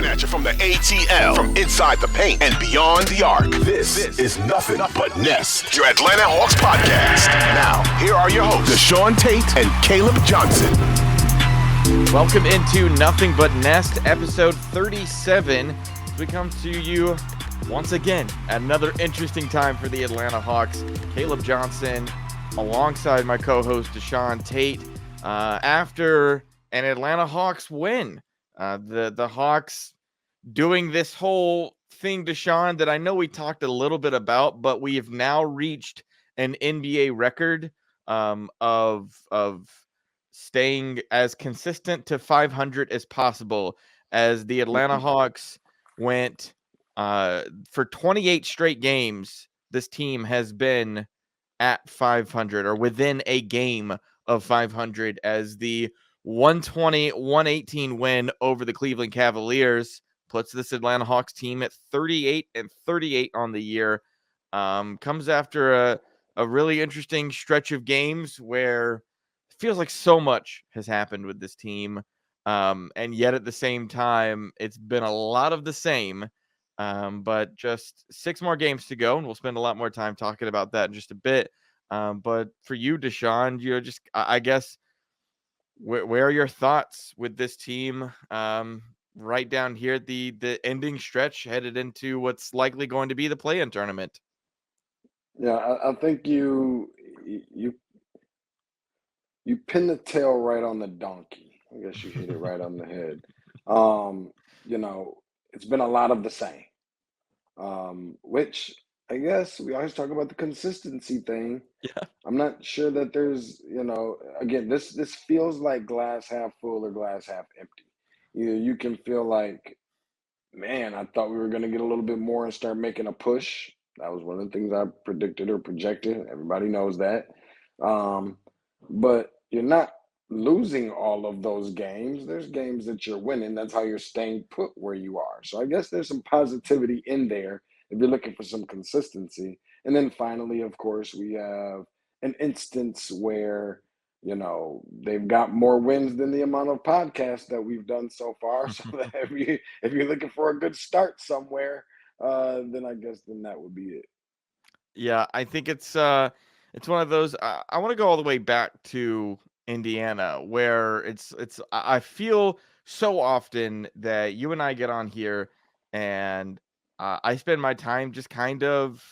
Coming at you from the ATL, from inside the paint and beyond the arc. This is Nothin But Nest, your Atlanta Hawks podcast. Now, here are your hosts, Deshaun Tate and Caleb Johnson. Welcome into Nothin But Nest, episode 37. We come to you once again at another interesting time for the Atlanta Hawks. Caleb Johnson alongside my co-host Deshaun Tate. After an Atlanta Hawks win, the Hawks doing this whole thing, Deshaun, that I know we talked a little bit about, but we have now reached an NBA record of staying as consistent to 500 as possible, as the Atlanta Hawks went for 28 straight games. This team has been at 500 or within a game of 500, as the 120-118 win over the Cleveland Cavaliers puts this Atlanta Hawks team at 38-38 on the year. Comes after a really interesting stretch of games where it feels like so much has happened with this team. And yet at the same time, it's been a lot of the same. But just 6 more games to go, and we'll spend a lot more time talking about that in just a bit. But for you, Deshaun, you're just, I guess, where are your thoughts with this team right down here at the ending stretch headed into what's likely going to be the play-in tournament? Yeah, I think you pin the tail right on the donkey. I guess you hit it right on the head. It's been a lot of the same, which I guess we always talk about the consistency thing. Yeah. I'm not sure that there's, again, this feels like glass half full or glass half empty. You can feel like, man, I thought we were going to get a little bit more and start making a push. That was one of the things I predicted or projected. Everybody knows that. But you're not losing all of those games. There's games that you're winning. That's how you're staying put where you are. So I guess there's some positivity in there if you're looking for some consistency. And then finally, of course, we have an instance where, they've got more wins than the amount of podcasts that we've done so far. So that if you're looking for a good start somewhere, then I guess that would be it. Yeah, I think it's one of those. I want to go all the way back to Indiana, where I feel so often that you and I get on here and I spend my time just kind of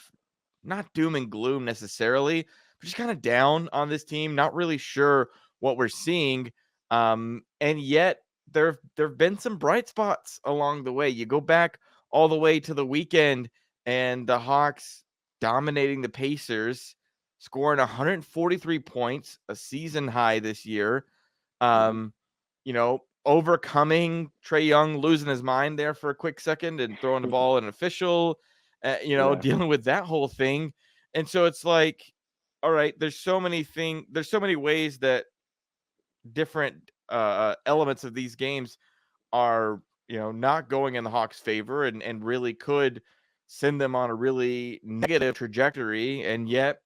not doom and gloom necessarily, but just kind of down on this team, not really sure what we're seeing. And yet there've been some bright spots along the way. You go back all the way to the weekend and the Hawks dominating the Pacers, scoring 143 points, a season high this year. Overcoming Trae Young losing his mind there for a quick second and throwing the ball at an official, dealing with that whole thing. And so it's like, all right, there's so many ways that different elements of these games are, not going in the Hawks' favor and really could send them on a really negative trajectory. And yet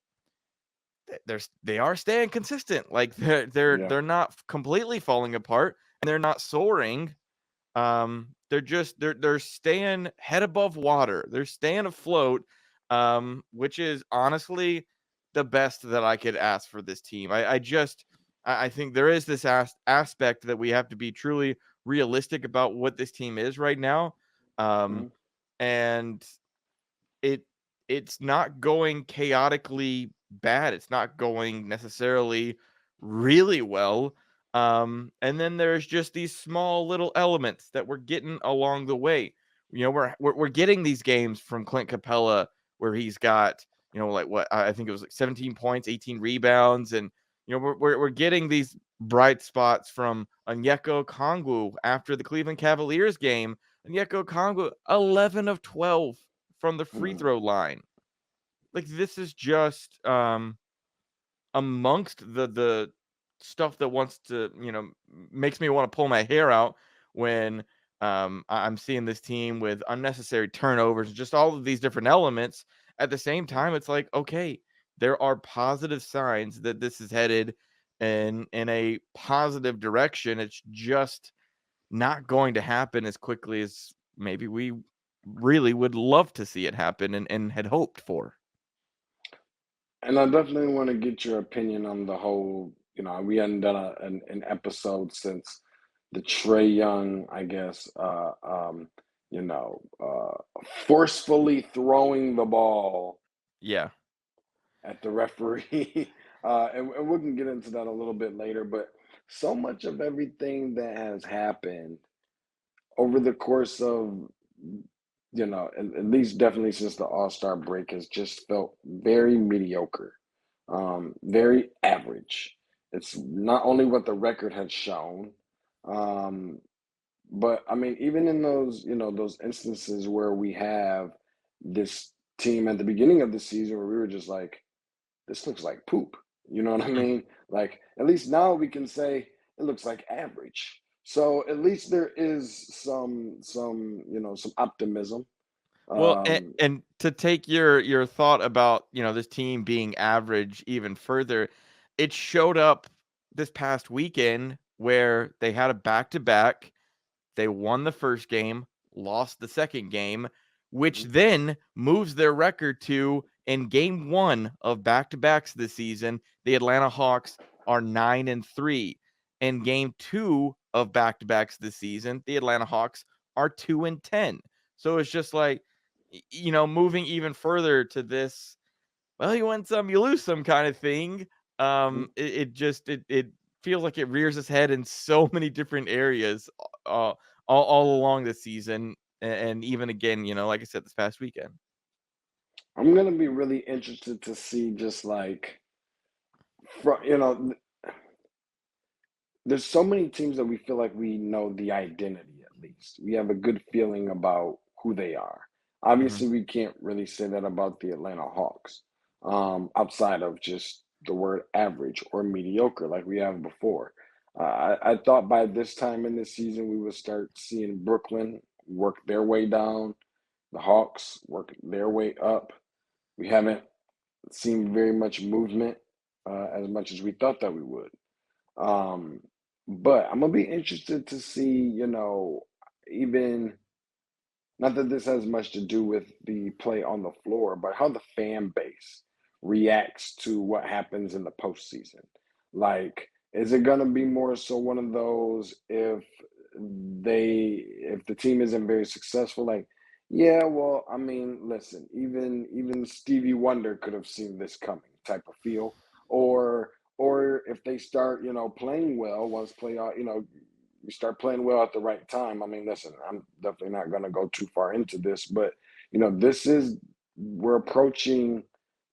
they are staying consistent. Like they're not completely falling apart and they're not soaring. They're staying head above water. They're staying afloat, which is honestly the best that I could ask for this team. I think there is this aspect that we have to be truly realistic about what this team is right now. And it's not going chaotically bad. It's not going necessarily really well. And then there's just these small little elements that we're getting along the way. We're getting these games from Clint Capella where he's got, I think it was like 17 points, 18 rebounds. And, we're getting these bright spots from Onyeka Okongwu after the Cleveland Cavaliers game. Onyeka Okongwu, 11 of 12 from the free throw line. Like, this is just amongst the stuff that wants to, makes me want to pull my hair out when I'm seeing this team with unnecessary turnovers, just all of these different elements. At the same time, it's like, okay, there are positive signs that this is headed in a positive direction. It's just not going to happen as quickly as maybe we really would love to see it happen and had hoped for. And I definitely want to get your opinion on the whole. We hadn't done an episode since the Trae Young, I guess, you know, forcefully throwing the ball Yeah. at the referee. And we can get into that a little bit later. But so much of everything that has happened over the course of, at least definitely since the All-Star break, has just felt very mediocre, very average. It's not only what the record has shown, um, but I mean, even in those instances where we have this team at the beginning of the season where we were just like, this looks like poop. You know what I Mm. mean? Like, at least now we can say it looks like average. So at least there is some optimism. Well, and, Um, and to take your thought about, this team being average even further, it showed up this past weekend where they had a back-to-back. They won the first game, lost the second game, which mhm, then moves their record to, in game one of back-to-backs this season, the Atlanta Hawks are 9-3. In game two of back-to-backs this season, the Atlanta Hawks are 2-10. So it's just like, moving even further to this, well, you win some, you lose some kind of thing. mhm. It feels like it rears its head in so many different areas, all along the season, and even again, like I said, this past weekend. I'm gonna be really interested to see just like, there's so many teams that we feel like we know the identity at least. We have a good feeling about who they are. Hmm. Obviously, we can't really say that about the Atlanta Hawks, outside of just the word average or mediocre like we have before. I thought by this time in the season we would start seeing Brooklyn work their way down, the Hawks work their way up. We haven't seen very much movement, as much as we thought that we would. Um, but I'm gonna be interested to see, even not that this has much to do with the play on the floor, but how the fan base reacts to what happens in the postseason. Like, is it gonna be more so one of those if the team isn't very successful, like, yeah, well, I mean, listen, even Stevie Wonder could have seen this coming type of feel, or or if they start, playing well once playoff, you start playing well at the right time. I mean, listen, I'm definitely not going to go too far into this, but we're approaching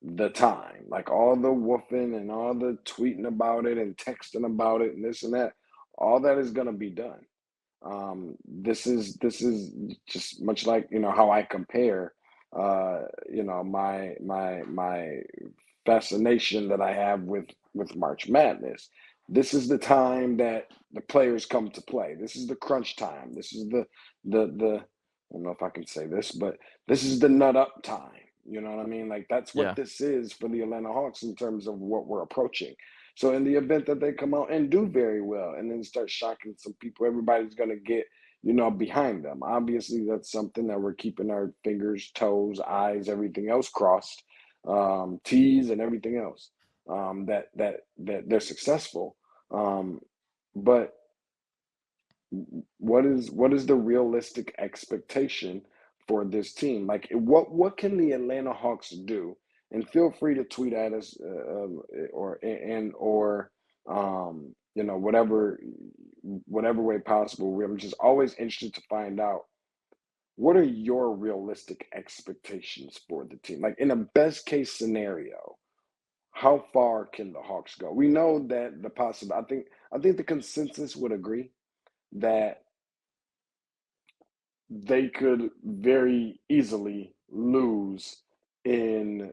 the time. Like all the woofing and all the tweeting about it and texting about it and this and that, all that is going to be done. This is just much like how I compare, my fascination that I have with March Madness. This is the time that the players come to play. This is the crunch time. This is the I don't know if I can say this, but this is the nut up time. You know what I mean? Like that's what Yeah. this is for the Atlanta Hawks in terms of what we're approaching. So in the event that they come out and do very well and then start shocking some people, everybody's gonna get, behind them. Obviously, that's something that we're keeping our fingers, toes, eyes, everything else crossed, T's and everything else, that they're successful. Um, but what is the realistic expectation for this team? Like, what can the Atlanta Hawks do? And feel free to tweet at us, or whatever way possible. I'm just always interested to find out what are your realistic expectations for the team. Like in a best case scenario, how far can the Hawks go? We know that the possible. I think the consensus would agree that they could very easily lose in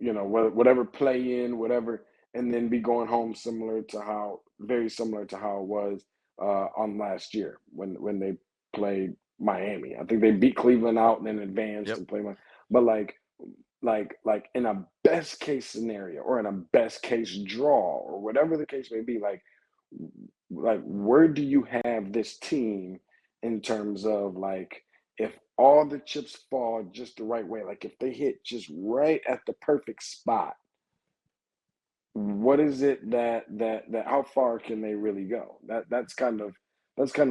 whatever play in whatever, and then be going home very similar to how it was on last year when they played Miami. I think they beat Cleveland out and then advanced Yep. and played but like in a best case scenario or in a best case draw or whatever the case may be, like like where do you have this team in terms of like if all the chips fall just the right way, like if they hit just right at the perfect spot, what is it that how far can they really go? That's kind of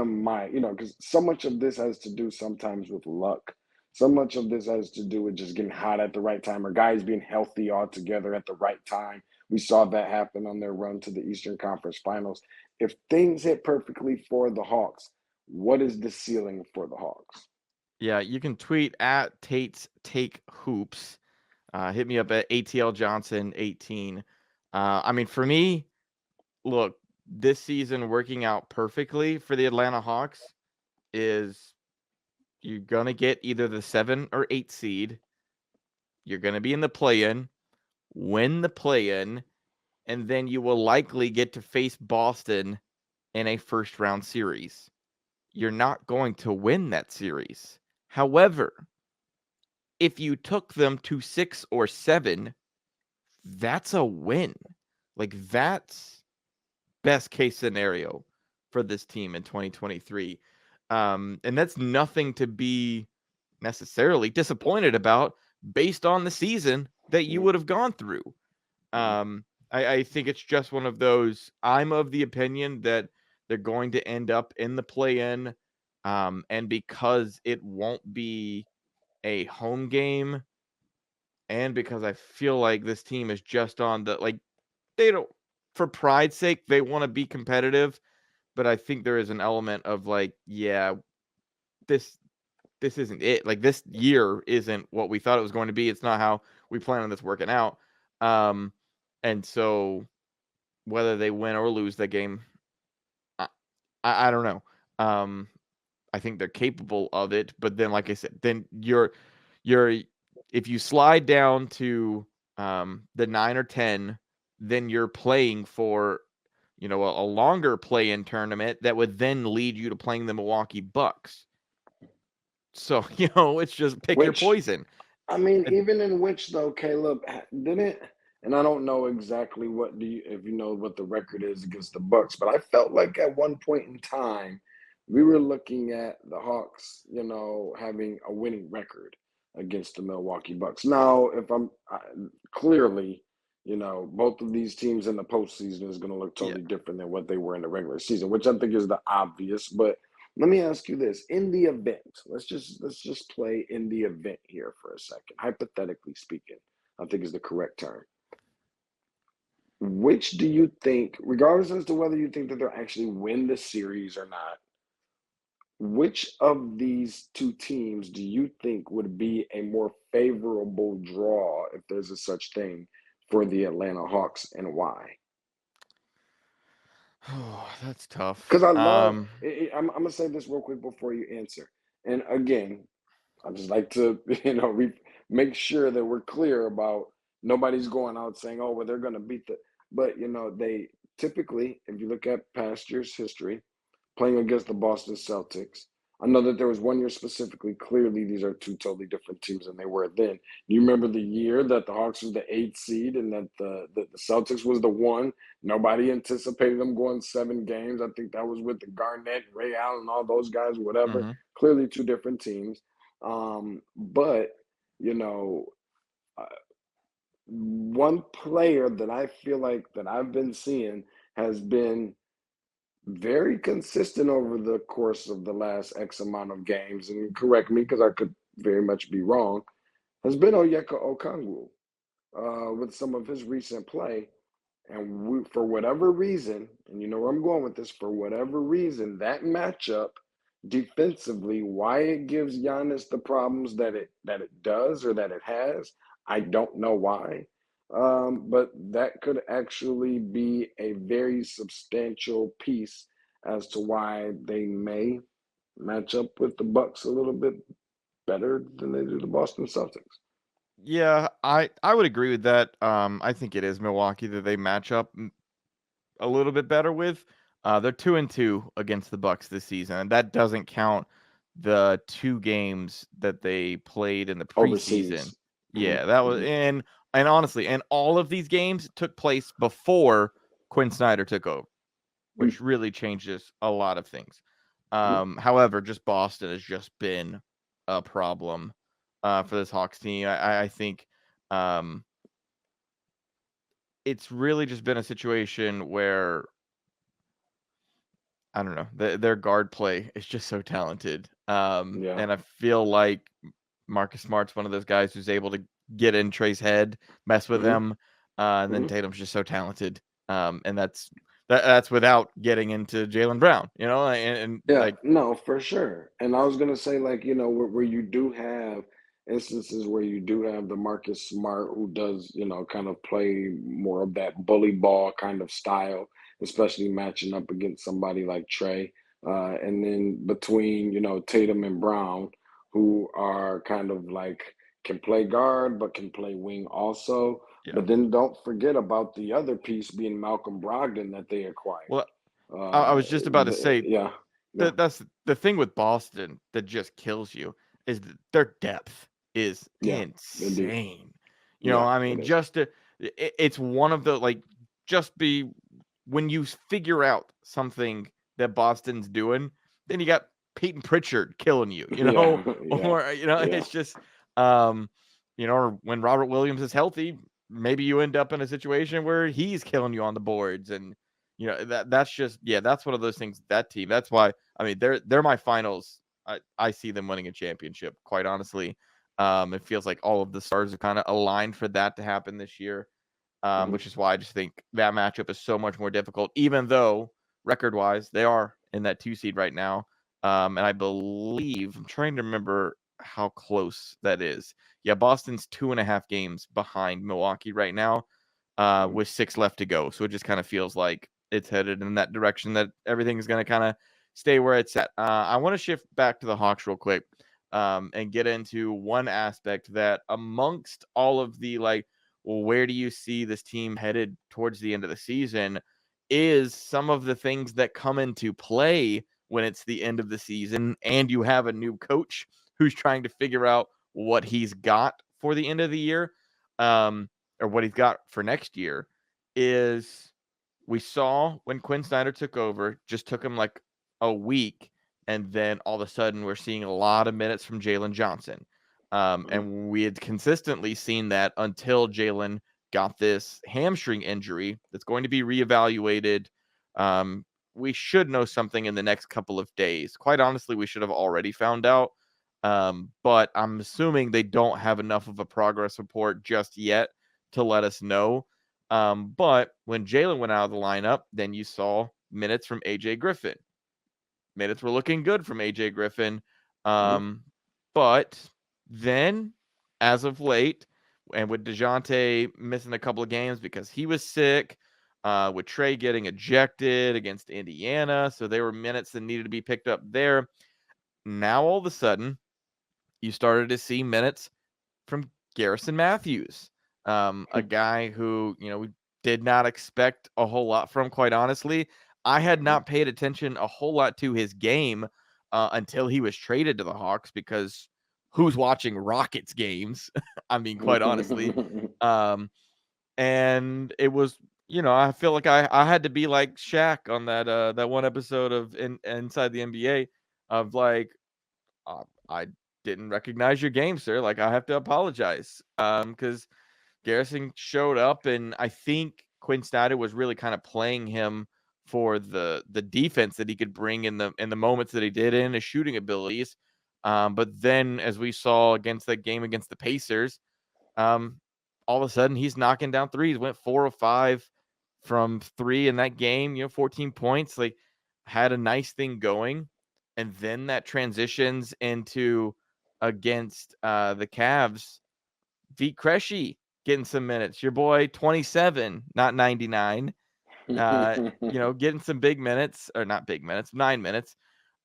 my, because so much of this has to do sometimes with luck. So much of this has to do with just getting hot at the right time or guys being healthy all together at the right time. We saw that happen on their run to the Eastern Conference Finals. If things hit perfectly for the Hawks, what is the ceiling for the Hawks? Yeah, you can tweet at Tate's Take Hoops. Hit me up at ATL Johnson 18. I mean, for me, look, this season working out perfectly for the Atlanta Hawks is you're gonna get either the 7 or 8 seed. You're gonna be in the play-in, win the play-in, and then you will likely get to face Boston in a first round series. You're not going to win that series. However, if you took them to 6 or 7, that's a win. Like that's best case scenario for this team in 2023. And that's nothing to be necessarily disappointed about based on the season that you would have gone through. I think it's just one of those. I'm of the opinion that they're going to end up in the play-in, and because it won't be a home game, and because I feel like this team is just on the like they don't for pride's sake they want to be competitive, but I think there is an element of like, yeah, this this isn't it. Like this year isn't what we thought it was going to be. It's not how we plan on this working out. Um, and so whether they win or lose that game, I, I don't know. I think they're capable of it, but then, like I said, then you're if you slide down to the 9 or 10, then you're playing for a longer play-in tournament that would then lead you to playing the Milwaukee Bucks. So it's just pick your Which poison. I mean, even in which though, Caleb didn't, and I don't know exactly if you know what the record is against the Bucks, but I felt like at one point in time we were looking at the Hawks, having a winning record against the Milwaukee Bucks. Now, if clearly, both of these teams in the postseason is going to look totally different than what they were in the regular season, which I think is the obvious, but. Let me ask you this. In the event, let's just play in the event here for a second. Hypothetically speaking, I think is the correct term. Which do you think, regardless as to whether you think that they'll actually win the series or not, which of these two teams do you think would be a more favorable draw, if there's a such thing, for the Atlanta Hawks, and why? Oh, that's tough. Because I love, I'm going to say this real quick before you answer. And again, I just like to, make sure that we're clear about nobody's going out saying, oh, well, they're going to beat but, they typically, if you look at past year's history, playing against the Boston Celtics, I know that there was one year specifically, clearly these are two totally different teams than they were then. You remember the year that the Hawks was the 8th seed and that the Celtics was the 1? Nobody anticipated them going 7 games. I think that was with the Garnett, Ray Allen, all those guys, whatever. Mm-hmm. Clearly two different teams. But, one player that I feel like that I've been seeing has been very consistent over the course of the last X amount of games, and correct me because I could very much be wrong, has been Onyeka Okongwu with some of his recent play. And for whatever reason, and you know where I'm going with this, for whatever reason, that matchup defensively, why it gives Giannis the problems that it does or that it has, I don't know why. But that could actually be a very substantial piece as to why they may match up with the Bucks a little bit better than they do the Boston Celtics. Yeah, I would agree with that. I think it is Milwaukee that they match up a little bit better with. They're 2-2 against the Bucks this season, and that doesn't count the 2 games that they played in the preseason. Overseas. Yeah, that was and honestly, and all of these games took place before Quin Snyder took over. which really changes a lot of things. However, just Boston has just been a problem for this Hawks team. I think it's really just been a situation where, I don't know, their guard play is just so talented. And I feel like Marcus Smart's one of those guys who's able to get in Trae's head, mess with them, and then Tatum's just so talented. And that's without getting into Jaylen Brown, and like, no, for sure. And I was gonna say, like, where you do have instances where you do have the Marcus Smart who does, kind of play more of that bully ball kind of style, especially matching up against somebody like Trae. And then between, Tatum and Brown, who are kind of like can play guard but can play wing also. yeah. But then don't forget about the other piece being Malcolm Brogdon that they acquired. Well, I was just about to say, yeah. that's the thing with Boston that just kills you is that their depth is insane. I mean, it's one of the, like, when you figure out something that Boston's doing, then you got Peyton Pritchard killing you, or, it's just, or when Robert Williams is healthy, maybe you end up in a situation where he's killing you on the boards. And, that's just, that's one of those things, that team. That's why, I mean, they're my finals. I see them winning a championship, quite honestly. It feels like all of the stars are kind of aligned for that to happen this year, which is why I just think that matchup is so much more difficult, even though record-wise they are in that 2 seed right now. And I believe, I'm trying to remember how close that is. Yeah, Boston's 2.5 games behind Milwaukee right now, with 6 left to go. So it just kind of feels like it's headed in that direction, that everything is going to kind of stay where it's at. I want to shift back to the Hawks real quick, and get into one aspect that, amongst all of the, like, well, where do you see this team headed towards the end of the season, is some of the things that come into play when it's the end of the season and you have a new coach who's trying to figure out what he's got for the end of the year, or what he's got for next year. Is, we saw when Quin Snyder took over, just took him like a week, and then all of a sudden we're seeing a lot of minutes from Jalen Johnson. And we had consistently seen that until Jalen got this hamstring injury that's going to be reevaluated. We should know something in the next couple of days. Quite honestly, we should have already found out. But I'm assuming they don't have enough of a progress report just yet to let us know. But when Jalen went out of the lineup, then you saw minutes from AJ Griffin. Minutes were looking good from AJ Griffin. But then, as of late, and with DeJounte missing a couple of games because he was sick, with Trae getting ejected against Indiana, so there were minutes that needed to be picked up there. Now, all of a sudden, you started to see minutes from Garrison Matthews, a guy who, we did not expect a whole lot from, quite honestly. I had not paid attention a whole lot to his game until he was traded to the Hawks, because who's watching Rockets games? I mean, quite honestly. And it was, I feel like I had to be like Shaq on that one episode of Inside the NBA, of like, I didn't recognize your game, sir. Like, I have to apologize. Because Garrison showed up, and I think Quin Snyder was really kind of playing him for the defense that he could bring in the moments that he did, in his shooting abilities. But then, as we saw against that game against the Pacers, all of a sudden he's knocking down threes. Went 4 of 5 from 3 in that game. 14 points. Like, had a nice thing going, and then that transitions into against the Cavs. Vit Krejci getting some minutes. Your boy, 27, not 99. Getting some big minutes, or not big minutes, 9 minutes,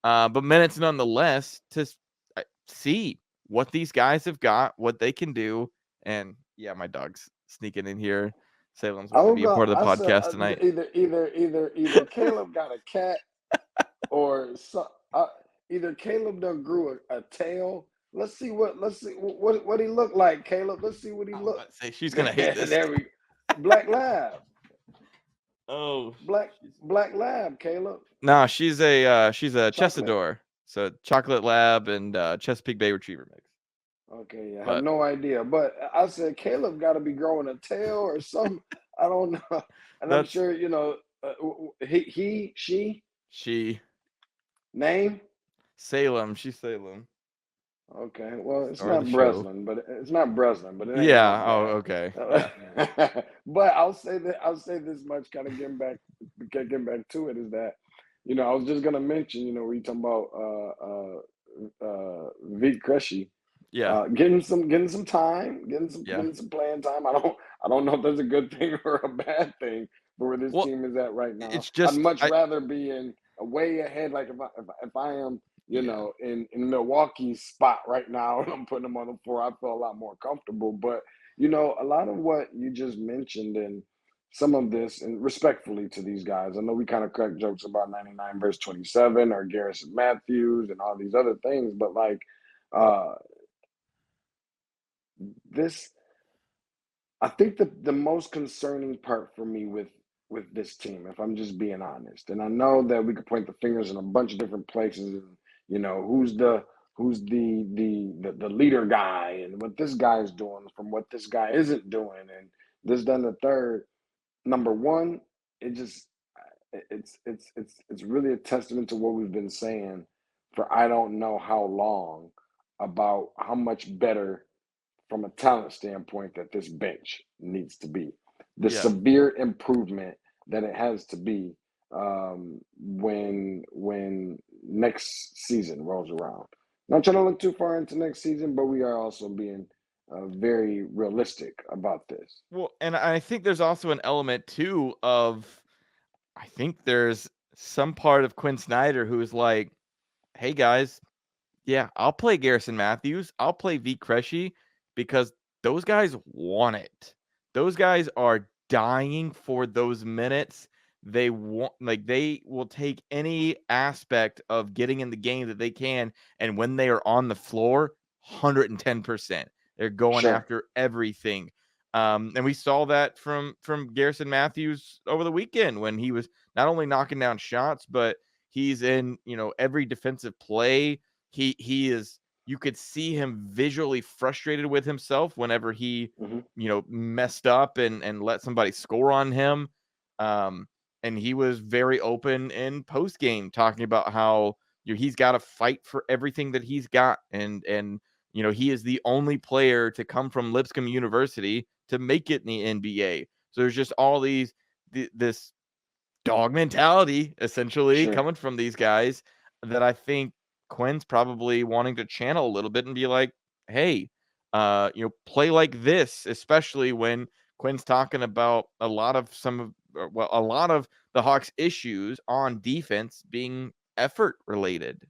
but minutes nonetheless, to see what these guys have got, what they can do. And yeah, my dog's sneaking in here. Salem's going to be a part of the podcast tonight. Either Caleb got a cat, or either Caleb done grew a tail. Let's see what he looked like, Caleb. Let's see what he looked. Say she's gonna hate this. There we Black Lab. Oh, Black Lab, Caleb. no, she's a Chocolate. Chessador. So chocolate lab and Chesapeake Bay Retriever mix. Okay, I have But no idea. But I said Caleb got to be growing a tail or something. I don't know. And I'm that's sure, she, she name. Salem. She's Salem. Okay, well, Star of the show. It's not Breslin, but it ain't Yeah. like Oh, that. okay. Yeah. But I'll say this much, kind of getting back to it, is that, I was just gonna mention, we talking about Vic Crushy, Yeah. getting some time, Yeah. getting some playing time. I don't know if that's a good thing or a bad thing for where this Well, team is at right now. it's I'd just much rather be in a way ahead, like if I am, yeah. in Milwaukee's spot right now, and I'm putting them on the floor, I feel a lot more comfortable. But a lot of what you just mentioned, and some of this, and respectfully to these guys, I know we kind of crack jokes about 99 verse 27 or Garrison Matthews and all these other things, but like uh this, I think the most concerning part for me with this team, if I'm just being honest, and I know that we could point the fingers in a bunch of different places, and who's the leader guy, and what this guy is doing from what this guy isn't doing, and this, then the third. Number one, it just it's really a testament to what we've been saying for I don't know how long, about how much better from a talent standpoint that this bench needs to be. The Yeah. severe improvement that it has to be, when next season rolls around. Not trying to look too far into next season, but we are also being very realistic about this. Well, and I think there's also an element too of I think there's some part of Quin Snyder who's like, hey guys, yeah, I'll play Garrison Matthews. I'll play V. Crushy because those guys want it. Those guys are dying for those minutes. They want, like, they will take any aspect of getting in the game that they can. And when they are on the floor, 110%. They're going Sure. after everything. And we saw that from Garrison Matthews over the weekend when he was not only knocking down shots, but he's in, every defensive play. He is, you could see him visually frustrated with himself whenever he Hmm. messed up and let somebody score on him. And he was very open in post game talking about how he's got to fight for everything that he's got, and he is the only player to come from Lipscomb University to make it in the NBA. So there's just all this dog mentality essentially Sure. coming from these guys that I think Quin's probably wanting to channel a little bit and be like, hey, play like this, especially when Quin's talking about a lot of the Hawks' issues on defense being effort related.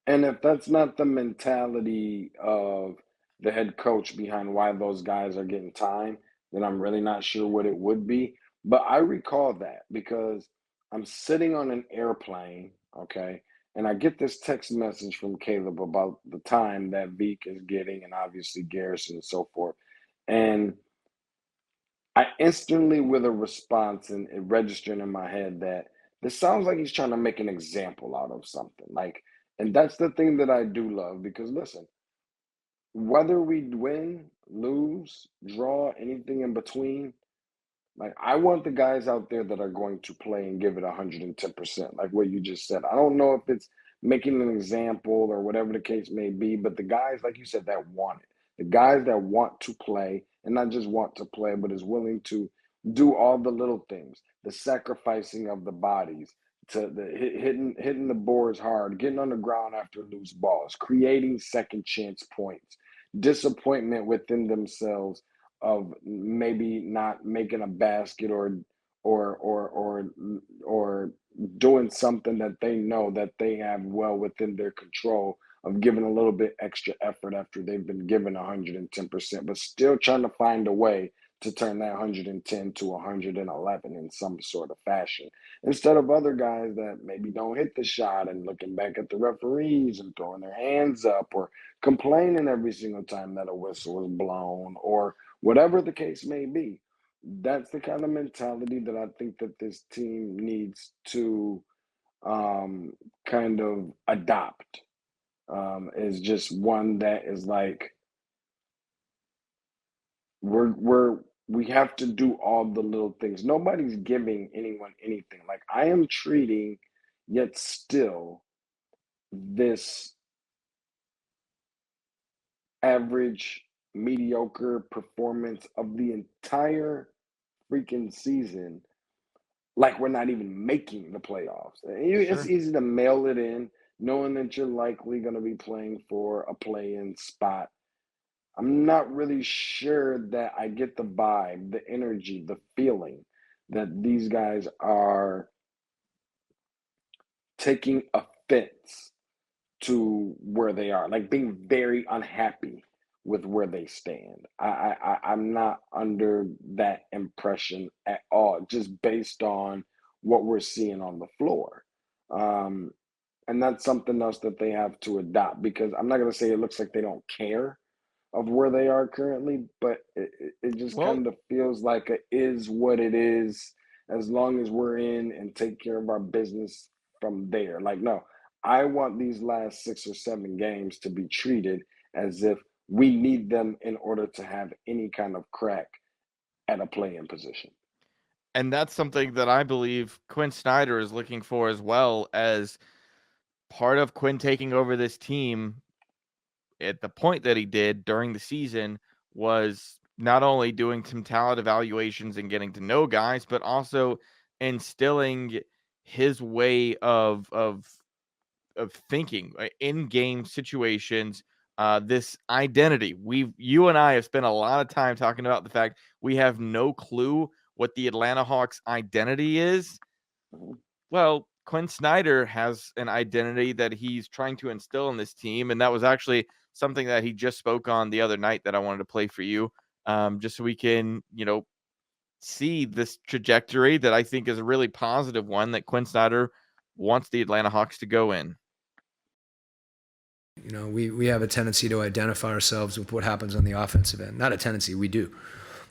And if that's not the mentality of the head coach behind why those guys are getting time, then I'm really not sure what it would be. But I recall that because I'm sitting on an airplane, okay, and I get this text message from Caleb about the time that Veek is getting, and obviously Garrison and so forth. And I instantly, with a response, and it registering in my head that this sounds like he's trying to make an example out of something. Like, and that's the thing that I do love, because listen, whether we win, lose, draw, anything in between, like, I want the guys out there that are going to play and give it 110%, like what you just said. I don't know if it's making an example or whatever the case may be, but the guys, like you said, that want it, the guys that want to play, and not just want to play, but is willing to do all the little things, the sacrificing of the bodies, to the hitting the boards hard, getting on the ground after loose balls, creating second chance points, disappointment within themselves of maybe not making a basket, or or doing something that they know that they have well within their control, of giving a little bit extra effort after they've been given 110%, but still trying to find a way to turn that 110 to 111 in some sort of fashion, instead of other guys that maybe don't hit the shot and looking back at the referees and throwing their hands up, or complaining every single time that a whistle is blown, or whatever the case may be. that's the kind of mentality that I think that this team needs to um, kind of adopt. Is just one that is like we're we have to do all the little things. Nobody's giving anyone anything. Like I am treating, yet still this average, mediocre performance of the entire freaking season like we're not even making the playoffs. It's Sure. easy to mail it in, knowing that you're likely going to be playing for a play-in spot. I'm not really sure that I get the vibe, the energy, the feeling that these guys are taking offense to where they are, like being very unhappy with where they stand. I'm not under that impression at all, just based on what we're seeing on the floor. Um, and that's something else that they have to adopt because I'm not going to say it looks like they don't care of where they are currently, but it just Well, kind of feels like it is what it is as long as we're in and take care of our business from there. Like, no, I want these last 6 or 7 games to be treated as if we need them in order to have any kind of crack at a play-in position. and that's something that I believe Quin Snyder is looking for as well as part of Quin taking over this team at the point that he did during the season was not only doing some talent evaluations and getting to know guys, but also instilling his way of thinking in game situations. This identity. You and I have spent a lot of time talking about the fact we have no clue what the Atlanta Hawks identity is. Well, Quin Snyder has an identity that he's trying to instill in this team, and that was actually something that he just spoke on the other night that I wanted to play for you, just so we can, see this trajectory that I think is a really positive one that Quin Snyder wants the Atlanta Hawks to go in. We have a tendency to identify ourselves with what happens on the offensive end. Not a tendency, we do.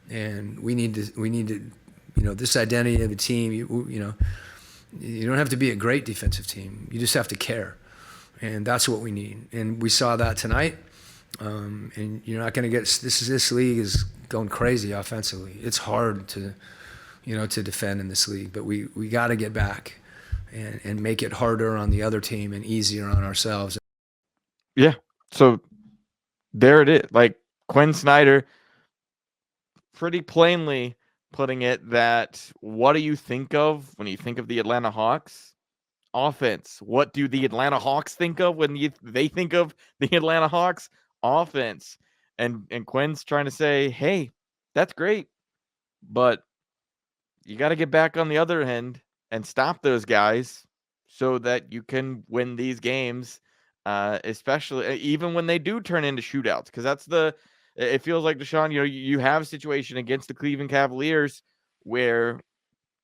And we need to, this identity of a team, you don't have to be a great defensive team. You just have to care. And that's what we need. And we saw that tonight. And you're not going to get this league is going crazy offensively. It's hard to defend in this league, but we got to get back and make it harder on the other team and easier on ourselves. Yeah. So there it is. Like Quin Snyder pretty plainly putting it that what do you think of when you think of the Atlanta Hawks? Offense. What do the Atlanta Hawks think of when they think of the Atlanta Hawks? Offense. And Quin's trying to say, hey, that's great, but you got to get back on the other end and stop those guys so that you can win these games, especially even when they do turn into shootouts. Because it feels like, Deshaun, you have a situation against the Cleveland Cavaliers where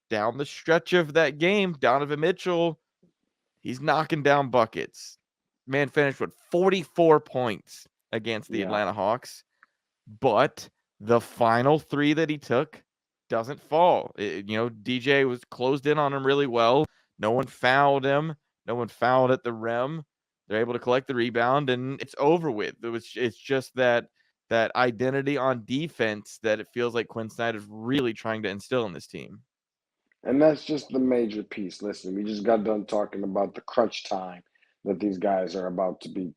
down the stretch of that game, Donovan Mitchell, he's knocking down buckets. Man finished with 44 points against the Yeah. Atlanta Hawks, but the final three that he took doesn't fall. DJ was closed in on him really well. No one fouled him. No one fouled at the rim. They're able to collect the rebound, and it's over with. It's just that identity on defense that it feels like Quin Snyder's really trying to instill in this team. And that's just the major piece. Listen, we just got done talking about the crunch time that these guys are about to be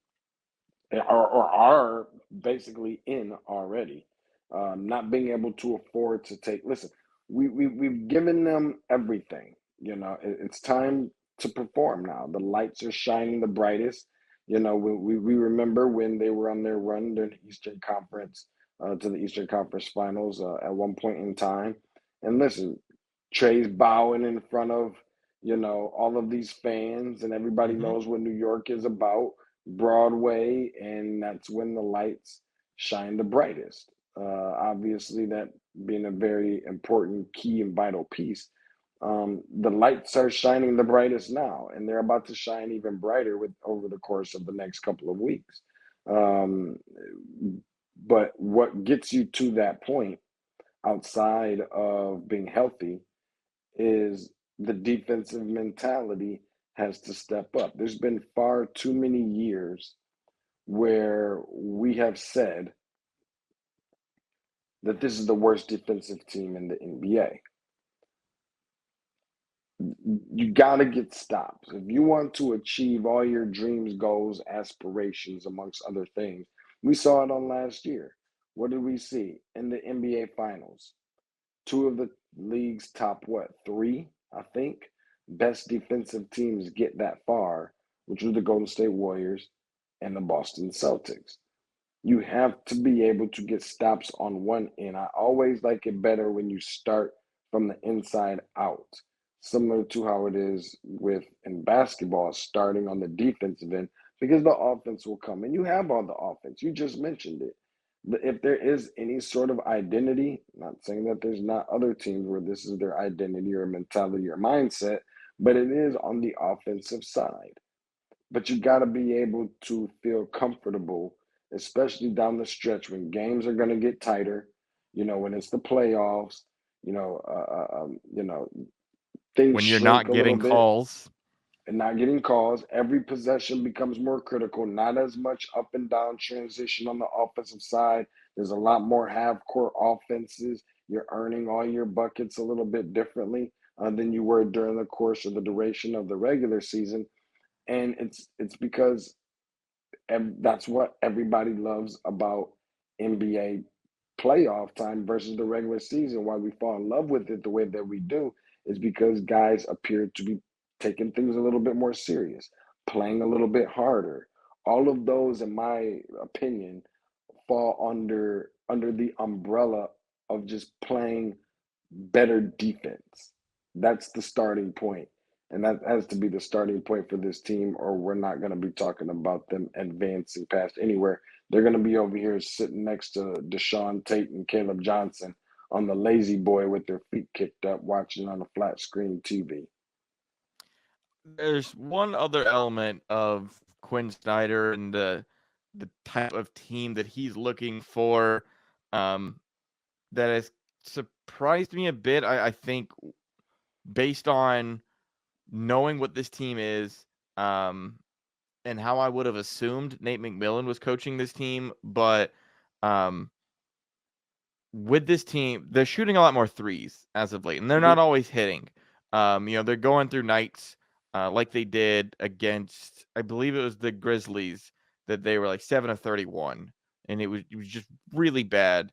or are basically in already. Not being able to afford to take. Listen, we've given them everything. It's time to perform now. The lights are shining the brightest. We remember when they were on their run during the Eastern Conference to the Eastern Conference Finals at one point in time. And listen, Trae's bowing in front of all of these fans, and everybody Mm-hmm. knows what New York is about. Broadway, and that's when the lights shine the brightest. Obviously, that being a very important, key, and vital piece. The lights are shining the brightest now, and they're about to shine even brighter over the course of the next couple of weeks. Um, but what gets you to that point, outside of being healthy is the defensive mentality has to step up. There's been far too many years where we have said that this is the worst defensive team in the NBA. You got to get stops. If you want to achieve all your dreams, goals, aspirations, amongst other things, we saw it on last year. What did we see in the NBA Finals? Two of the league's top, three, I think, best defensive teams get that far, which was the Golden State Warriors and the Boston Celtics. You have to be able to get stops on one end. I always like it better when you start from the inside out, similar to how it is in basketball, starting on the defensive end, because the offense will come. And you have all the offense. You just mentioned it. But if there is any sort of identity, not saying that there's not other teams where this is their identity or mentality or mindset, but it is on the offensive side. But you got to be able to feel comfortable, especially down the stretch when games are going to get tighter. When it's the playoffs. You know, things When you're shrink not a little getting bit calls. and not getting calls. Every possession becomes more critical. Not as much up and down transition on the offensive side. There's a lot more half-court offenses. You're earning all your buckets a little bit differently than you were during the course of the duration of the regular season. And it's because that's what everybody loves about NBA playoff time versus the regular season. Why we fall in love with it the way that we do is because guys appear to be taking things a little bit more serious, playing a little bit harder. All of those, in my opinion, fall under the umbrella of just playing better defense. That's the starting point. And that has to be the starting point for this team, or we're not going to be talking about them advancing past anywhere. They're going to be over here sitting next to Deshaun Tate and Caleb Johnson on the lazy boy with their feet kicked up, watching on a flat screen TV. There's one other element of Quin Snyder and the type of team that he's looking for that has surprised me a bit. I think based on knowing what this team is and how I would have assumed Nate McMillan was coaching this team, but with this team, they're shooting a lot more threes as of late, and they're not always hitting. They're going through nights like they did against, I believe it was the Grizzlies, that they were like 7 of 31, and it was just really bad.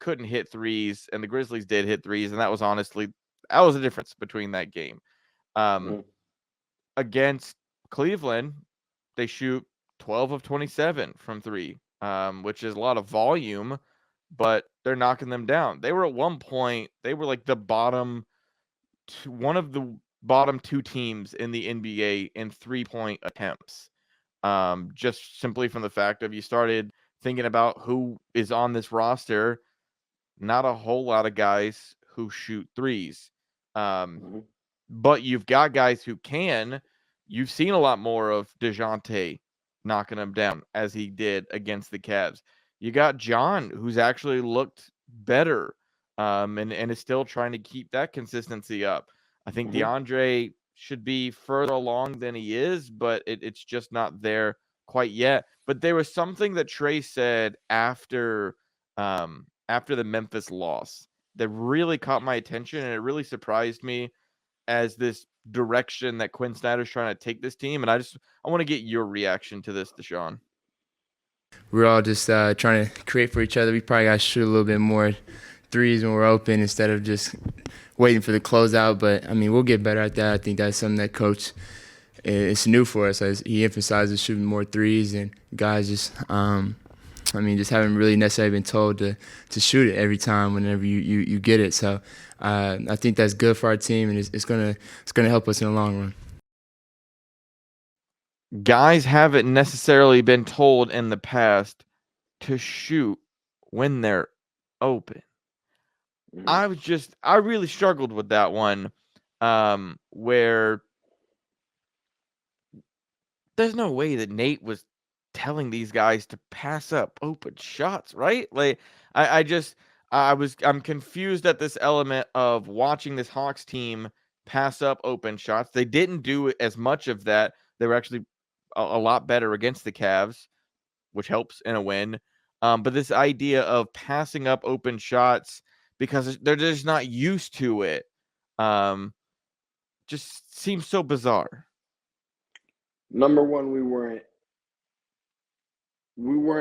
Couldn't hit threes, and the Grizzlies did hit threes, and that was the difference between that game. Against Cleveland, they shoot 12 of 27 from three, which is a lot of volume, but they're knocking them down. They were at one point, they were like one of the bottom two teams in the NBA in 3-point attempts. Just simply from the fact of you started thinking about who is on this roster, not a whole lot of guys who shoot threes. But you've got guys who can. You've seen a lot more of DeJounte knocking them down as he did against the Cavs. You got John, who's actually looked better and is still trying to keep that consistency up. I think DeAndre should be further along than he is, but it's just not there quite yet. But there was something that Trae said after the Memphis loss that really caught my attention, and it really surprised me as this direction that Quin Snyder's trying to take this team. And I want to get your reaction to this, Deshaun. We're all just trying to create for each other. We probably got to shoot a little bit more threes when we're open instead of just waiting for the closeout. But, I mean, we'll get better at that. I think that's something that Coach is new for us. As he emphasizes shooting more threes, and guys just just haven't really necessarily been told to shoot it every time whenever you get it. So I think that's good for our team, and it's gonna help us in the long run. Guys haven't necessarily been told in the past to shoot when they're open. I really struggled with that one, where there's no way that Nate was telling these guys to pass up open shots, right? Like, I I'm confused at this element of watching this Hawks team pass up open shots. They didn't do as much of that. They were actually a lot better against the Cavs, which helps in a win. But this idea of passing up open shots because they're just not used to it, just seems so bizarre. Number one, we weren't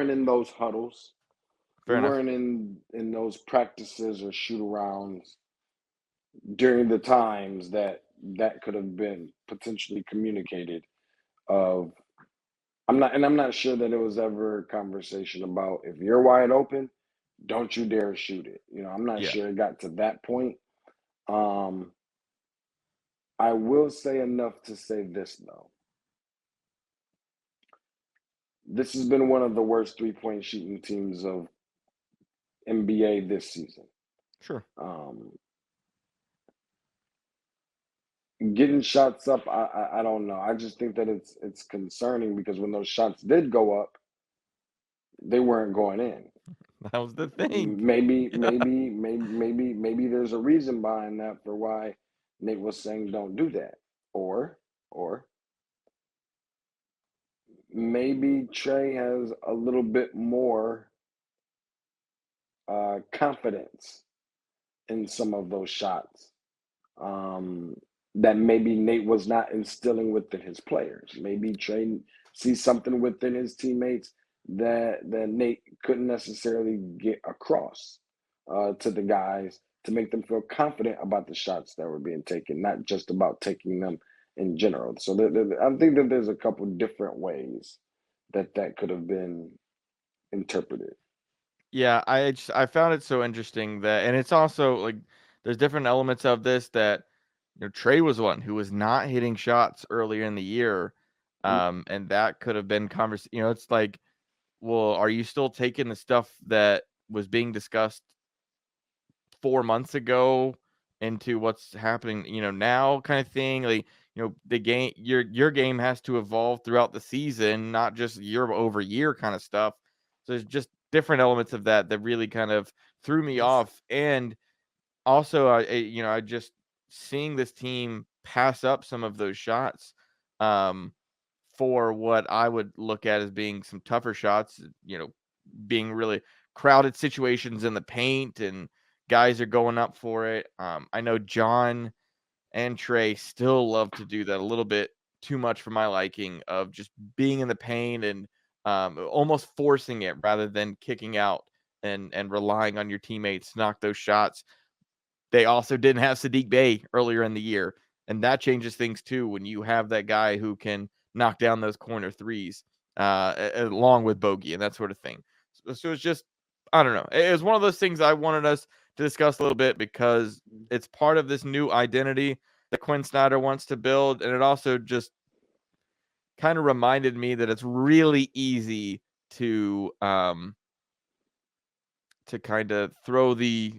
in those huddles. Fair We enough. weren't in those practices or shoot arounds during the times that could have been potentially communicated. Of I'm not sure that it was ever a conversation about, if you're wide open, don't you dare shoot it. I'm not Yeah. sure it got to that point. I will say enough to say this though. This has been one of the worst 3-point shooting teams of NBA this season. Sure. Getting shots up, I don't know. I just think that it's concerning, because when those shots did go up, they weren't going in. That was the thing. Maybe there's a reason behind that for why Nate was saying don't do that. Or maybe Trae has a little bit more confidence in some of those shots, that maybe Nate was not instilling within his players. Maybe Trae sees something within his teammates that Nate couldn't necessarily get across to the guys, to make them feel confident about the shots that were being taken, not just about taking them in general. So I think that there's a couple different ways that could have been interpreted. Yeah, I found it so interesting that, and it's also like there's different elements of this that Trae was one who was not hitting shots earlier in the year, and that could have been it's like, well, are you still taking the stuff that was being discussed 4 months ago into what's happening, now, kind of thing? Like, the game, your game has to evolve throughout the season, not just year over year kind of stuff. So there's just different elements of that really kind of threw me off. And also, I just seeing this team pass up some of those shots, for what I would look at as being some tougher shots, being really crowded situations in the paint, and guys are going up for it. I know John and Trae still love to do that a little bit too much for my liking, of just being in the paint and almost forcing it rather than kicking out and relying on your teammates to knock those shots. They also didn't have Sadiq Bey earlier in the year, and that changes things too when you have that guy who can knock down those corner threes, along with Bogey and that sort of thing. So it's just, I don't know. It was one of those things I wanted us to discuss a little bit, because it's part of this new identity that Quin Snyder wants to build, and it also just kind of reminded me that it's really easy to kind of throw the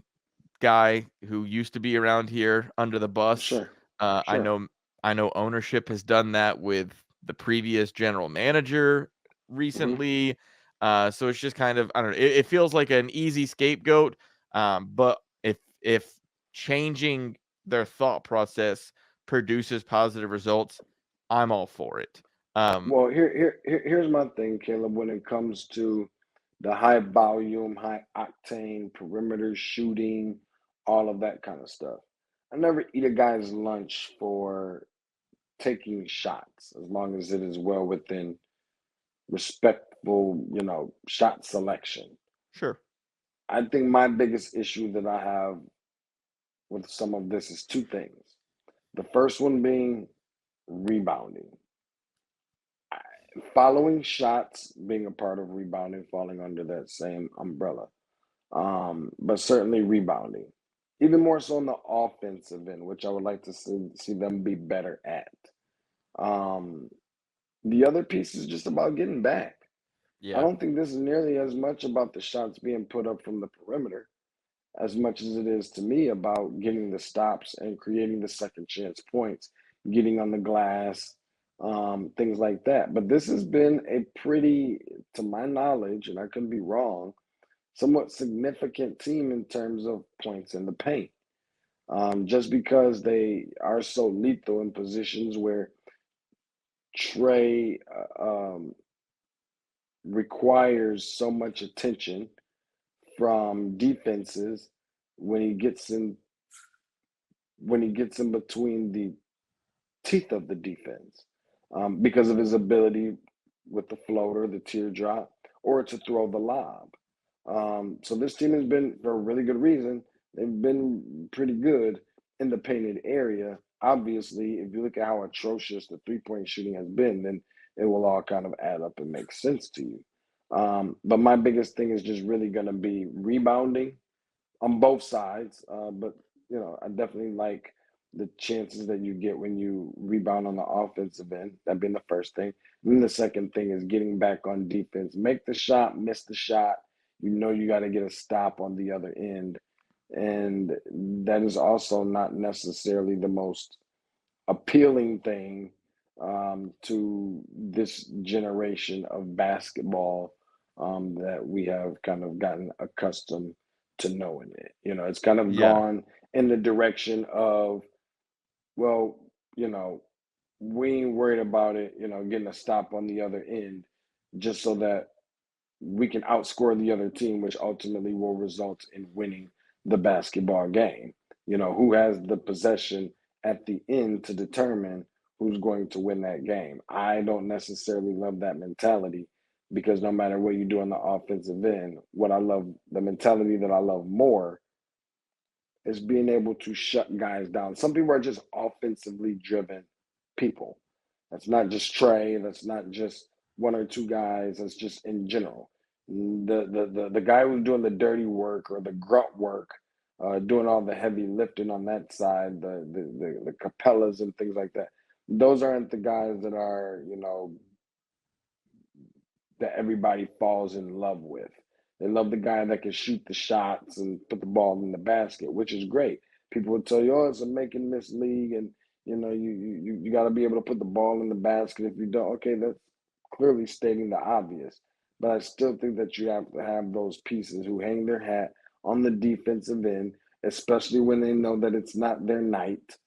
guy who used to be around here under the bus. Sure. I know ownership has done that with the previous general manager recently. So it's just kind of, I don't know. It feels like an easy scapegoat. But if changing their thought process produces positive results, I'm all for it. Well, here's my thing, Caleb. When it comes to the high volume, high octane perimeter shooting, all of that kind of stuff, I never eat a guy's lunch for taking shots, as long as it is well within respectful, shot selection. Sure. I think my biggest issue that I have with some of this is two things. The first one being rebounding. Following shots being a part of rebounding, falling under that same umbrella. But certainly rebounding. Even more so on the offensive end, which I would like to see them be better at. The other piece is just about getting back. Yeah. I don't think this is nearly as much about the shots being put up from the perimeter as much as it is, to me, about getting the stops and creating the second chance points, getting on the glass, things like that. But this has been a pretty, to my knowledge, and I could be wrong, somewhat significant team in terms of points in the paint. Just because they are so lethal in positions where Trae requires so much attention from defenses when he gets in between the teeth of the defense, because of his ability with the floater, the teardrop, or to throw the lob. So this team has been, for a really good reason, they've been pretty good in the painted area. Obviously, if you look at how atrocious the three-point shooting has been, then it will all kind of add up and make sense to you. But my biggest thing is just really going to be rebounding on both sides. But, I definitely like the chances that you get when you rebound on the offensive end. That being the first thing. And then the second thing is getting back on defense. Make the shot, miss the shot. You got to get a stop on the other end. And that is also not necessarily the most appealing thing to this generation of basketball that we have kind of gotten accustomed to knowing it. It's kind of Yeah. gone in the direction of, well, we ain't worried about it, getting a stop on the other end just so that we can outscore the other team, which ultimately will result in winning the basketball game. Who has the possession at the end to determine who's going to win that game. I don't necessarily love that mentality because no matter what you do on the offensive end, the mentality that I love more is being able to shut guys down. Some people are just offensively driven people. That's not just Trae. That's not just one or two guys. That's just in general. The guy who's doing the dirty work or the grunt work, doing all the heavy lifting on that side, the Capellas and things like that. Those aren't the guys that are, that everybody falls in love with. They love the guy that can shoot the shots and put the ball in the basket, which is great. People will tell you, "Oh, it's a make and miss league," and you got to be able to put the ball in the basket. If you don't, okay, that's clearly stating the obvious. But I still think that you have to have those pieces who hang their hat on the defensive end, especially when they know that it's not their night.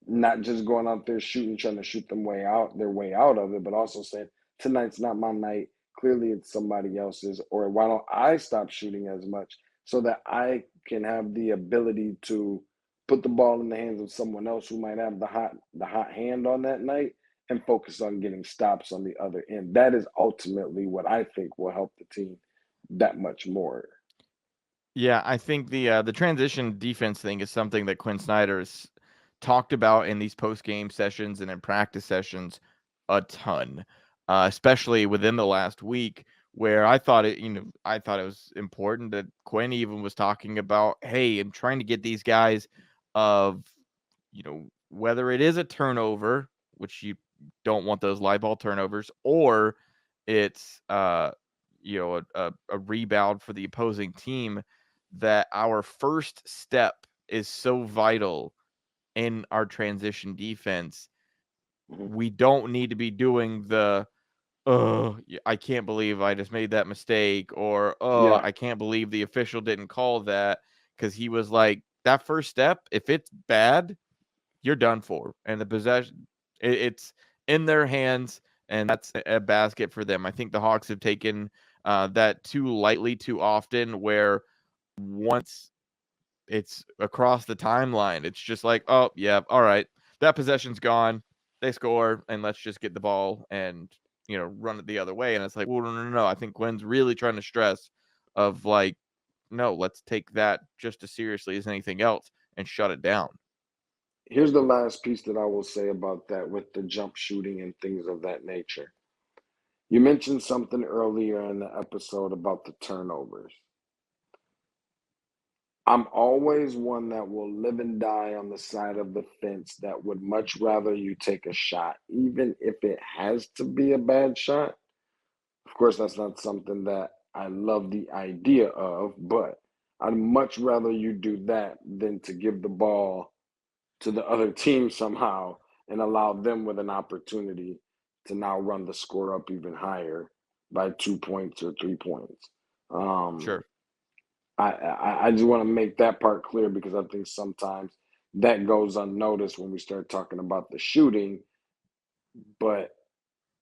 Not just going out there shooting, trying to shoot their way out of it, but also saying, tonight's not my night. Clearly it's somebody else's. Or why don't I stop shooting as much so that I can have the ability to put the ball in the hands of someone else who might have the hot hand on that night and focus on getting stops on the other end. That is ultimately what I think will help the team that much more. Yeah, I think the transition defense thing is something that Quin Snyder has talked about in these post game sessions and in practice sessions a ton, especially within the last week. Where I thought it was important that Quin even was talking about, hey, I'm trying to get these guys of, whether it is a turnover, which you don't want those live ball turnovers, or it's a rebound for the opposing team, that our first step is so vital in our transition defense. We don't need to be doing the, oh, I can't believe I just made that mistake, or, oh, Yeah. I can't believe the official didn't call that, because he was like, that first step, if it's bad, you're done for. And the possession, it's in their hands, and that's a basket for them. I think the Hawks have taken that too lightly too often, where once it's across the timeline, it's just like, oh, yeah, all right, that possession's gone. They score, and let's just get the ball and, run it the other way. And it's like, well, no. I think Quinn's really trying to stress of like, no, let's take that just as seriously as anything else and shut it down. Here's the last piece that I will say about that with the jump shooting and things of that nature. You mentioned something earlier in the episode about the turnovers. I'm always one that will live and die on the side of the fence that would much rather you take a shot, even if it has to be a bad shot. Of course, that's not something that I love the idea of, but I'd much rather you do that than to give the ball to the other team somehow and allow them with an opportunity to now run the score up even higher by 2 points or 3 points. Sure. I just want to make that part clear because I think sometimes that goes unnoticed when we start talking about the shooting, but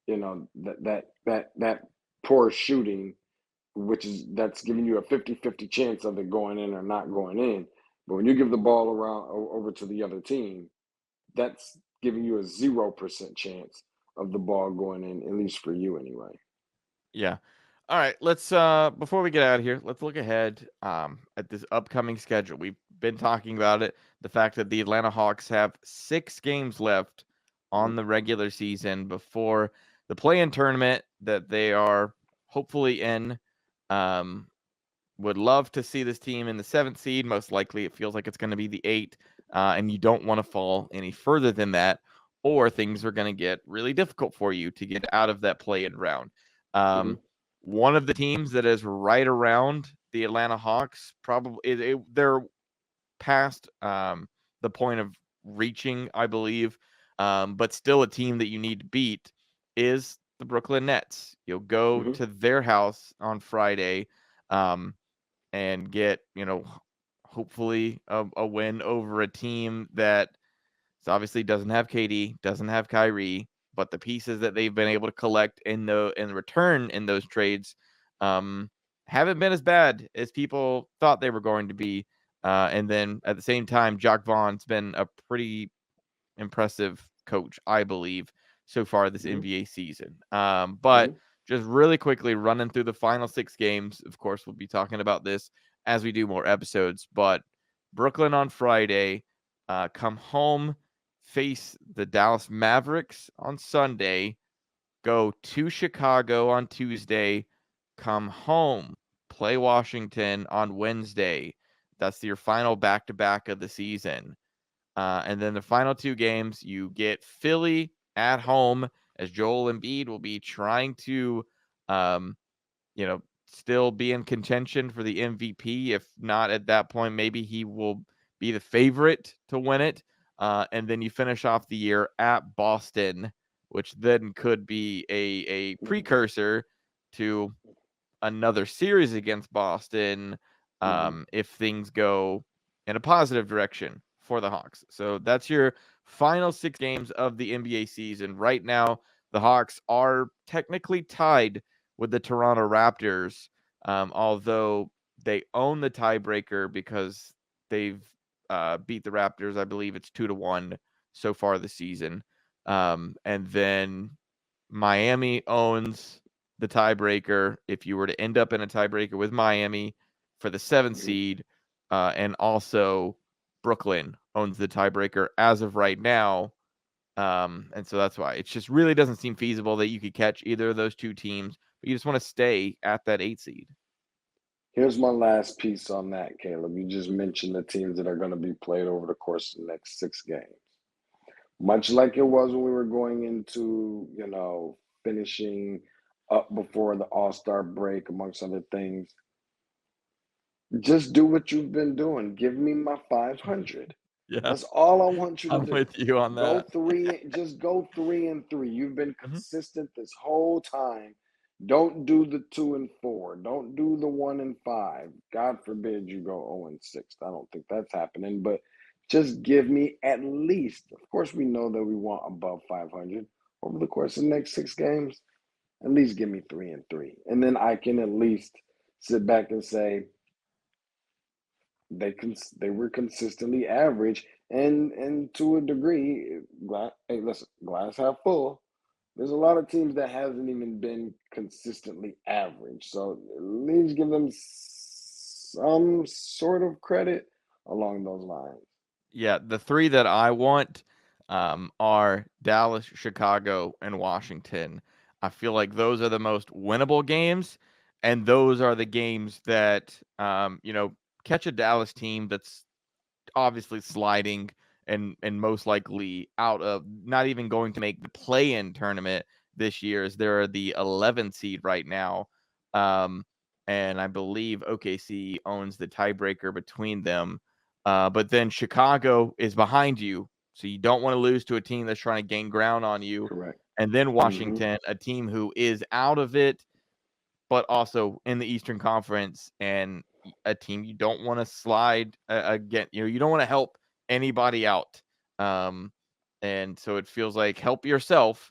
that poor shooting, that's giving you a 50-50 chance of it going in or not going in. But when you give the ball around over to the other team, that's giving you a 0% chance of the ball going in, at least for you anyway. Yeah. All right, let's before we get out of here, let's look ahead at this upcoming schedule. We've been talking about it, the fact that the Atlanta Hawks have 6 games left on the regular season before the play-in tournament that they are hopefully in. Would love to see this team in the 7th seed. Most likely, it feels like it's going to be the 8, and you don't want to fall any further than that, or things are going to get really difficult for you to get out of that play-in round. One of the teams that is right around the Atlanta Hawks, probably they're past the point of reaching, I believe, but still a team that you need to beat is the Brooklyn Nets. You'll go to their house on Friday and get, hopefully a win over a team that obviously doesn't have KD, doesn't have Kyrie, but the pieces that they've been able to collect in return in those trades haven't been as bad as people thought they were going to be. And then at the same time, Jacques Vaughn's been a pretty impressive coach, I believe, so far this NBA season. But just really quickly running through the final 6 games. Of course, we'll be talking about this as we do more episodes. But Brooklyn on Friday, come home, face the Dallas Mavericks on Sunday, go to Chicago on Tuesday, come home, play Washington on Wednesday. That's your final back-to-back of the season. And then the final 2 games, you get Philly at home, as Joel Embiid will be trying to, still be in contention for the MVP. If not at that point, maybe he will be the favorite to win it. And then you finish off the year at Boston, which then could be a precursor to another series against Boston if things go in a positive direction for the Hawks. So that's your final 6 games of the NBA season. Right now, the Hawks are technically tied with the Toronto Raptors, although they own the tiebreaker because they've beat the Raptors. I believe it's 2-1 so far this season. And then Miami owns the tiebreaker if you were to end up in a tiebreaker with Miami for the 7th seed. And also Brooklyn owns the tiebreaker as of right now. And so that's why it just really doesn't seem feasible that you could catch either of those 2 teams, but you just want to stay at that 8 seed. Here's my last piece on that, Caleb. You just mentioned the teams that are going to be played over the course of the next 6 games. Much like it was when we were going into, finishing up before the All-Star break, amongst other things, just do what you've been doing. Give me my 500. Yeah, that's all I want you to I'm do. with you on that. Just go 3-3. You've been consistent this whole time. Don't do the 2-4. Don't do the 1-5. God forbid you go 0-6. I don't think that's happening, but just give me at least, of course we know that we want above 500 over the course of the next 6 games. At least give me 3-3. And then I can at least sit back and say they were consistently average, and to a degree, glass half full. There's a lot of teams that hasn't even been consistently average. So at least give them some sort of credit along those lines. Yeah, the 3 that I want are Dallas, Chicago, and Washington. I feel like those are the most winnable games, and those are the games that, catch a Dallas team that's obviously sliding and most likely out of not even going to make the play-in tournament this year, as they're the 11th seed right now. And I believe OKC owns the tiebreaker between them. But then Chicago is behind you, so you don't want to lose to a team that's trying to gain ground on you. Correct. And then Washington, a team who is out of it, but also in the Eastern Conference and a team you don't want to slide again. You don't want to help anybody out. And so it feels like help yourself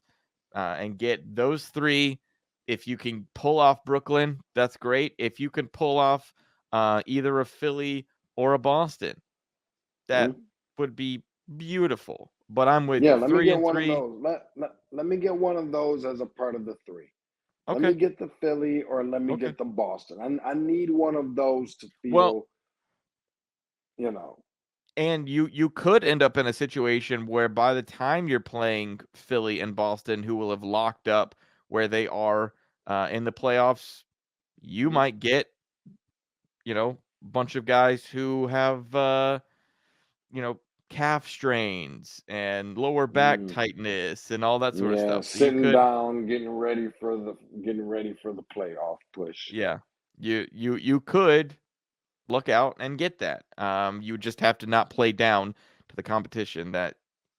and get those 3. If you can pull off Brooklyn, that's great. If you can pull off either a Philly or a Boston, that would be beautiful. But I'm with you. Let me 3 get and one 3. of those. Let me get one of those as a part of the 3. Okay. Let me get the Philly or let me get the Boston. I need one of those to feel, And you could end up in a situation where by the time you're playing Philly and Boston, who will have locked up where they are in the playoffs, you might get, a bunch of guys who have, calf strains and lower back tightness and all that sort of stuff. So sitting down, getting ready for the playoff push. Yeah, you could look out and get that. You just have to not play down to the competition that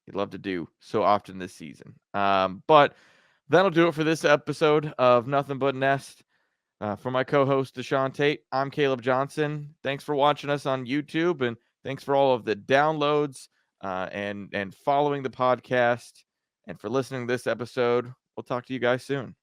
you'd love to do so often this season. But that'll do it for this episode of Nothing But Nest. For my co-host Deshaun Tate, I'm Caleb Johnson. Thanks for watching us on YouTube, and thanks for all of the downloads and following the podcast, and for listening to this episode. We'll talk to you guys soon.